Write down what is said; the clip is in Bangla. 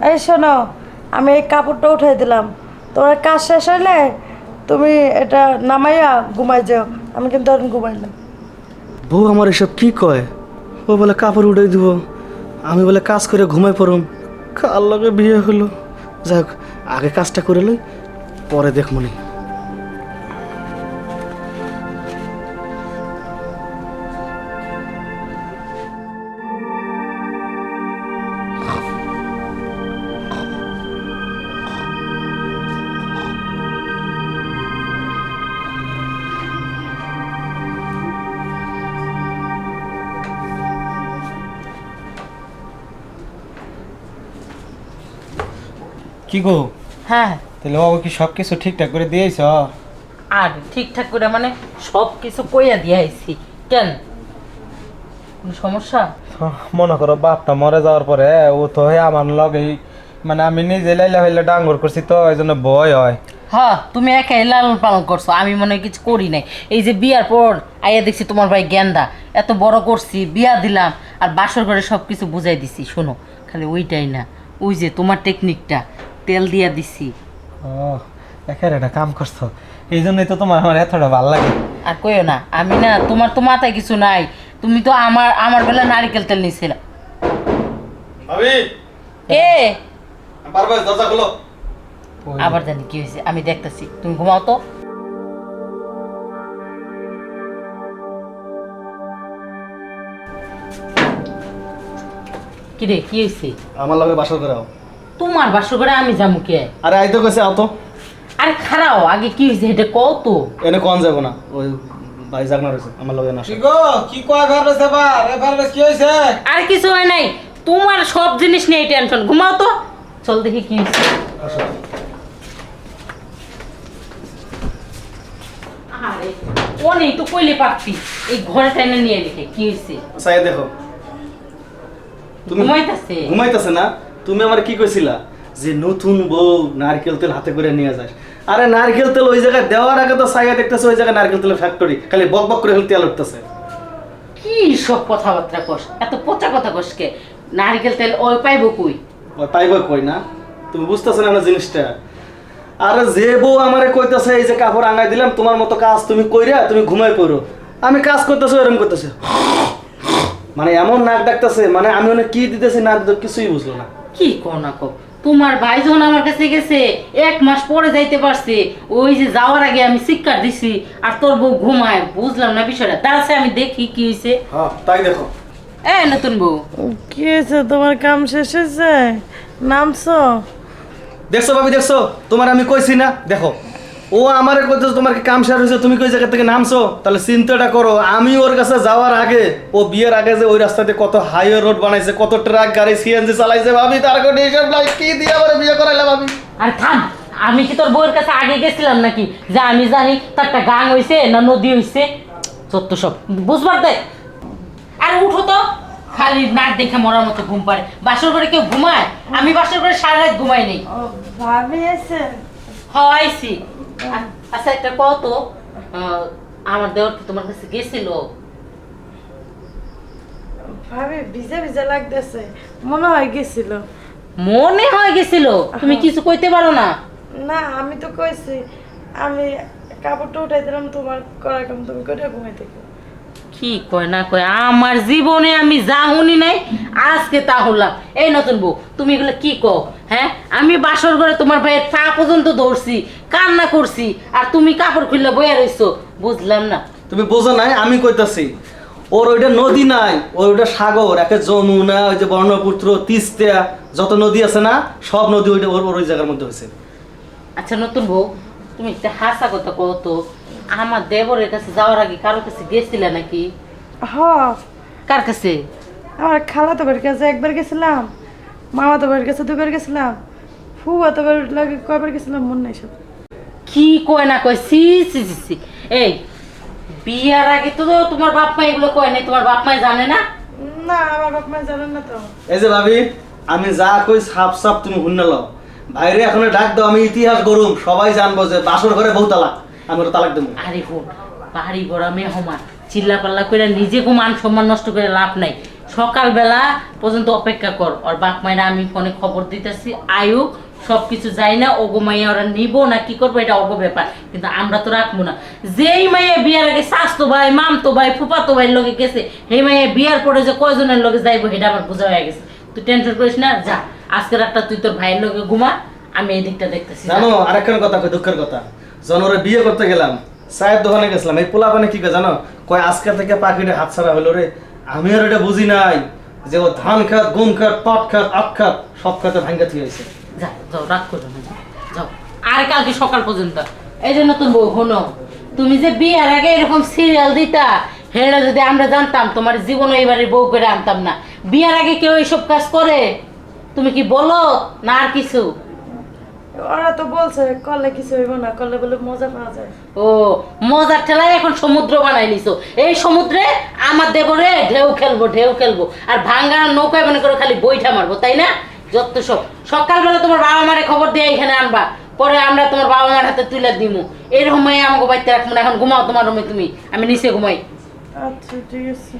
এই শোনো, আমি এই কাপড়টা উঠাই দিলাম, তোমার কাজ শেষ হইলে তুমি এটা নামাইয়া ঘুমাই যাও। আমি কিন্তু এখন ঘুমাইলাম। বউ আমার এসব কি কয়? ও বলে কাপড় উঠে দিব, আমি বলে কাজ করে ঘুমাই পড়ুম। কার লগে বিয়ে হলো? যাক, আগে কাজটা করে লই, পরে দেখমনি। কি গো, হ্যাঁ, তাহলে বাবু কি সব কিছু ঠিকঠাক করে দিয়েছ? আর ঠিকঠাক করে মানে সব কিছু কইয়া দিয়ে আইছি। কেন, কোনো সমস্যা? মনে করো বাপটা মরে যাওয়ার পরে ও তো আমার লগেই, মানে আমি নিজে লাইলা ফাইলা ডাঙ্গর করছি তো এই জন্য ভয় হয়। হ্যাঁ, তুমি একাই লালন পালন করছো, আমি মনে হয় কিছু করি নাই। এই যে বিয়ার পর আইয়া দেখছি তোমার ভাই গেন্দা, এত বড় করছি, বিয়া দিলাম, আর বাসর ঘরে সব কিছু বুঝাই দিছি। শোনো, খালি ওইটাই না, ওই যে তোমার টেকনিকটা তেল দিয়া দিছি। ও একের একটা কাম করছো, এই জন্যই তো তোমার আমার এতটা ভালো লাগে। আর কইও না, আমি না, তোমার তো মাথায় কিছু নাই, তুমি তো আমার আমার বেলা নারিকেল তেল নিছিল। ভাবি, কে? পারবে দরজা খোলো। আবার জানি কি হয়েছে, আমি দেখতেছি, তুমি ঘুমাও তো। কিরে, কি হয়েছে? আমার লগে বাসর করে আও। তোমার বাসর করে আমি যাবো কে? আরে আইতো কইছে আও তো। আরে খারাও, আগে কি হয়েছে এটা কও তো। এনে কোন যাব না, ওই ভাই জাগনা রইছে আমার লগে না। কি গো, কি কয় ভাবছ এবার? এবার কি হইছে? আর কিছু হয় নাই, তোমার সব জিনিস নিয়ে টেনশন। ঘুমাও তো, চল দেখি কি হয়েছে। আরে ও নেই তো, কইলে পারতি, এই ঘরে টাইনে নিয়ে লিখে কি হয়েছে। সাই দেখো, তুমি ঘুমাইতেছে। ঘুমাইতেছে না? তুমি আমার কি কইছিলা যে নতুন বউ নারকেল তেল হাতে করে নিয়ে যাস? আরে নারকেল তেল ওই জায়গায় দেওয়ার আগে তো সাইয়া দেখতেছে ওই জায়গায় নারকেল তেলের ফ্যাক্টরি, খালি বক বক করে খালি তেল উঠতেছে। কি সব কথাবার্তা কস, এত পচা কথা কস কে? নারকেল তেল ওই পাইবো কই? ওই পাইব কই না? তুমি বুঝতেছ না জিনিসটা? আরে যে বউ আমারে কইতাছে এই যে কাপড় আঙাই দিলাম, তোমার মতো কাজ তুমি কইরা তুমি ঘুমাই পড়ো, আমি কাজ করতেছি এরকম করতেছে, মানে এমন নাক ডাকতেছে, মানে আমি অনেক কি দিতেছি না কিছুই বুঝলো না। কি কও না কও, তোমার ভাই যখন আমার কাছে গেছে 1 মাস পরে যাইতে পারছে, ওই যে যাওয়ার আগে আমি শিক্ষা দিছি, আর তোর বউ ঘুমায়, বুঝলাম না বিষয়টা। তার সাথে আমি দেখি কি হয়েছে। হ্যাঁ তাই দেখো। নতুন বউ, কি হয়েছে? তোমার কাম শেষ হয়েছে? নামছো? দেখছো ভাবি, দেখছো? তোমার আমি কইছি না, দেখো ও আমারে কইতেছে তোমার কি কাম শেষ হয়েছে, তুমি কই জায়গা থেকে নামছো? তাহলে চিন্তাটা করো, আমি ওর কাছে যাওয়ার আগে, ও বিয়ের আগে যে ওই রাস্তাতে কত হাইওয়ে রোড বানাইছে, কত ট্রাক গাড়ি সিএনজি চালাইছে, ভাবি তার কোন হিসাব নাই, কি দিয়ে আমার বিয়ে করাইলা ভাবি? আর থাম, আমি কি তোর বউয়ের কাছে আগে গেছিলাম নাকি যে আমি জানি তার একটা গাং হইছে না নদী হইছে? সত্য সব বুঝবার দে। আর উঠো তো, খালি নাক দেখে মরার মতো ঘুম পারে। বাসর ঘরে কেউ ঘুমায়? আমি বাসর ঘরে সারা রাত ঘুমাই নেই। ও ভাবি এসে? হওয়াইছি। আচ্ছা একটা কত, আমার দেওয়ার কি তোমার কাছে গেছিল? ভাবি ভিজা ভিজা লাগতেছে, মনে হয় গেছিল। মনে হয় গেছিল? তুমি কিছু কইতে পারো না? না আমি তো কইছি, আমি কাপড়টা উঠাই দিলাম, তোমার করা কাম তুমি করে ঘুমাই থেকে। কি কয় না কয়, আমার জীবনে আমি যা শুনি নাই আজকে তা হলাম। এই নতুন বউ, তুমি এগুলো কি কও? হ্যাঁ, আমি বাসর ঘরে তোমার ভাইয়ের পা পর্যন্ত ধরছি, কান্না করছি, আর তুমি কাপড় খুললে বইয়া রইছো। বুঝলাম না। তুমি বোঝো নাই, আমি কইতাছি ওর ওইটা নদী নাই, ওর ওইটা সাগর, একে যমুনা, ওই যে ব্রহ্মপুত্র, তিস্তা, যত নদী আছে না, সব নদী ওইটা ওর ওই জায়গার মধ্যে হয়েছে। আচ্ছা নতুন বউ, তুমি একটা হাসা কথা কও তো, আমার দেবরের কাছে যাওয়ার আগে কারোর কাছে গেছিলা নাকি? হ, কার কাছে? আমার খালাতো বাড়ির কাছে একবার গেছিলাম, মামাতো বাড়ির কাছে 2বার গেছিলাম, ফুয়াতো বাড়ির লাগে কয়বার গেছিলাম মনে নাই সব। কি কয় না কয়, সি সি সি সি। এই বিয়ার আগে তো তোমার বাপ মা এগুলো কয় নাই, তোমার বাপ মাই জানে না? না আমার বাপ মা জানেন না তো। এই যে ভাবি, আমি যা কই সাপ সাপ তুমি হুন্না লও, বাইরে এখন ডাক দাও, আমি ইতিহাস গরুম, সবাই জানবো যে বাসর ঘরে বউ তালাক, আমি ওর তালাক দেবো। আরে হোন, বাড়ি গড়া মেহমান, চিল্লা পাল্লা করে নিজে মান সম্মান নষ্ট করে লাভ নাই। সকালবেলা পর্যন্ত অপেক্ষা কর, ওর বাপ মায়েরা আমি ফোনে খবর দিতেছি আয়ুক সব কিছু যাই না, ওগো মাইয়া ওরা নিবো না কি করবো এটা ওগো ব্যাপার, কিন্তু আমরা তো রাখবো না। যেই মাইয়া বিয়ার আগে স্বাস্থ্য ভাই, মামতো ভাই, ফুপাতো ভাইয়ের লগে গেছে, সেই মাইয়া বিয়ার পরে যে কয়জনের লগে যাইবো সেটা আমার বোঝা হয়ে গেছে। তুই টেনশন করিস না, যা আজকে রাতটা তুই তোর ভাইয়ের লগে ঘুমা, আমি এই দিকটা দেখতেছি। জানো আরেকখান কথা কই, দুঃখের কথা, যখন ওরা বিয়ে করতে গেলাম চায়ের দোকানে গেছিলাম, এই পোলা পানে কি কয় জানো, কয় আজকে থেকে পাখিটা হাত ছাড়া হলো রে। আমি আর এটা বুঝি নাই যে ও ধান খাত, গম খাত, পাট খাত, আখ খাত, সব খাতে ভাঙ্গা থিয়ে হয়েছে। যা যাও, রাগ করো না, যাও। আর কালকে সকাল পর্যন্ত এই জন্য তোর বউ হনো, তুমি যে বিয়ের আগে এরকম সিরিয়াল দিতা, হেরা যদি আমরা জানতাম তোমার জীবনে এবারে বউ করে আনতাম না। বিয়ের আগে কেউ এইসব কাজ করে? তুমি কি বলো না আর কিছু? ওরা তো বলছে করলে কিছু হইব না, করলে বলে মজা পাওয়া যায়। ও মজার ঠেলায় এখন সমুদ্র বানাই নিছো। এই সমুদ্রে আমার দেবরে ঢেউ খেলবো, ঢেউ খেলবো, আর ভাঙ্গা নৌকায় মনে করে খালি বইটা মারবো, তাই না? যত সব সকালবেলা তোমার বাবা মারে খবর দিয়ে এখানে আনবা, পরে আমরা তোমার বাবা মার হাতে তুলে দিমু। এরকম আমাকে বাড়িতে রাখবো না। এখন ঘুমাও তোমার রুমে, তুমি, আমি নিচে ঘুমাই। আচ্ছা ঠিক আছে।